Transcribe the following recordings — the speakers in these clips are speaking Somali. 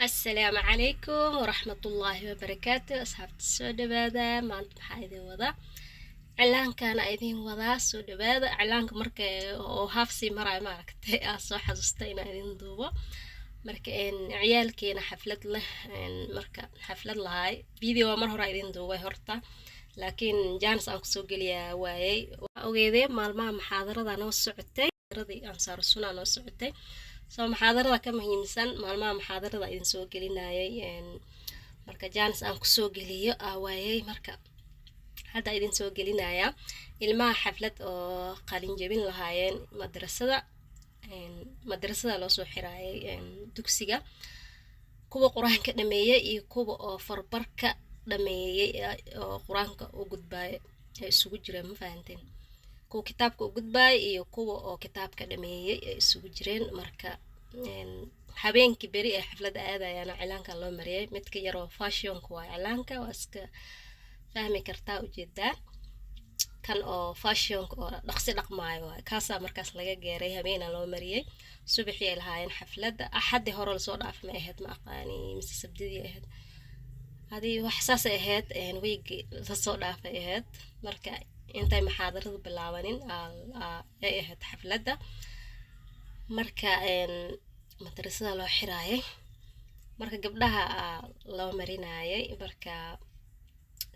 السلام عليكم ورحمة الله وبركاته. أصحاب السودة بهذا ما أنت محايدين وضع إعلان كان أيدين وضع سودة بهذا إعلانك مركة أو هافسي مرة ماركت أصو حزستين أيدين دوبا مركة إن عيال كينا حفلة له إن مركة حفلة لهاي فيديو مرة هراء أيدين دوبا هرتا لكن جانس أنك سوق لي وايي وأوجيدي مالما محاضرة أنا وسعتي رضي أنصار السنة أنا وسعتي soo maxaadarada ka muhiimsan maalmaha maxaadarada idin soo gelinayay marka jaanis aan kusoo geliyo waayay marka hadda idin soo gelinaya ilmaha xaflad oo qalin jebin lahaayeen madrasada loo soo xiraayay dugsiga kuwa quraanka dhameeyay iyo kuwa oo farbarka dhameeyay oo quraanka u gudbay isugu jireen ma fahanteen kuwa kitaabka u gudbay iyo kuwa oo kitaabka dhameeyay isugu jireen marka habeenkii beri ee xafladda aadayana cilaanka loo mariyay midka yar oo fashionka waa cilaanka waa iska fahmi kartaa ujeedaa kan oo fashionka oo dhaqsi dhaqmaayo waa kaasaa markaas laga gaaray habeena loo mariyay subaxii ay lahaayeen xafladda axadii hore lasoo dhaafay ma ahayd ma aqaani mise sabdidii ahayd hadii wax saas ahayd wiigi lasoo dhaafay ahayd marka intay maxaadaradu bilaabanin ay ahayd xafladda marka madrasada loo xiraayay marka gabdhaha loo marinayay marka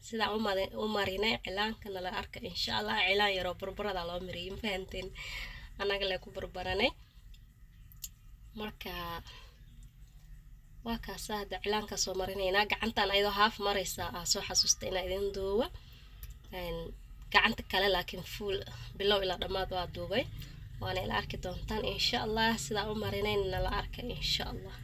sida u marinay cilaanka nala arka insha Allah cilaan yaro barbarada loo mariyay ma fahanteen anaga la ku barbaranay marka waa kaasa hadda cilaanka soo marinayna gacantan ayadoo haaf maraysa soo xasuustay inaa idin duuba gacanta kale laakiin full bilow ilaa dhamaad waa duubay waana ila arki doontaan insha Allah sida u marinayna nala arka insha Allah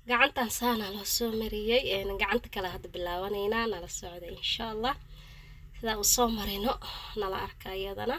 gacantan saana loo soo mariyay gacanta kale hadda bilaabanayna nala socda insha Allah sida u soo marino nala arka iyadana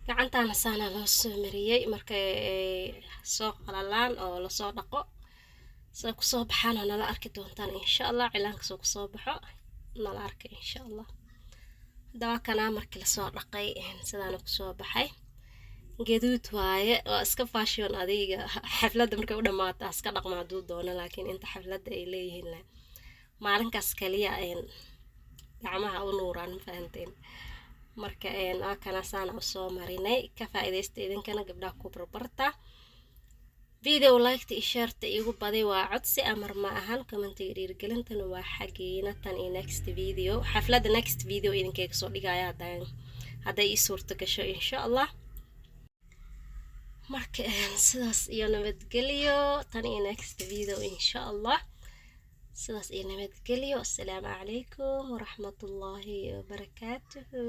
gacantaana saana loo soo mariyey markay soo qalalaan oo lasoo dhaqo sida kusoo baxaana nala arki doontaan insha allah. cilaanka soo kusoo baxo nala arka insha allah. haddaba kanaa markii lasoo dhaqay sidaana kusoo baxay gaduud waaye. waa iska fashion adiga xafladda markay u dhamaato iska dhaqma hadduu doono, laakiin inta xafladda ay leeyihiin maalinkaas kaliya gacmaha u nuuraan, ma fahanteen. marka waa kana saana usoo marinay. ka faa'iidaysta idinkana gabdhaha ku barbarta. video like iyo share igu baday waa codsi amar ma ahan. commentiga dhiirigelintana waa xageena. tan iyo next video, xafladda next video idinkaga soo dhigaya hadday ii suurto gasho insha allah. marka sidaas iyo nabadgelyo. tan iyo next video insha allah. sidaas iyo nabadgelyo. assalaamu calaykum waraxmatullaahi wabarakaatuhu.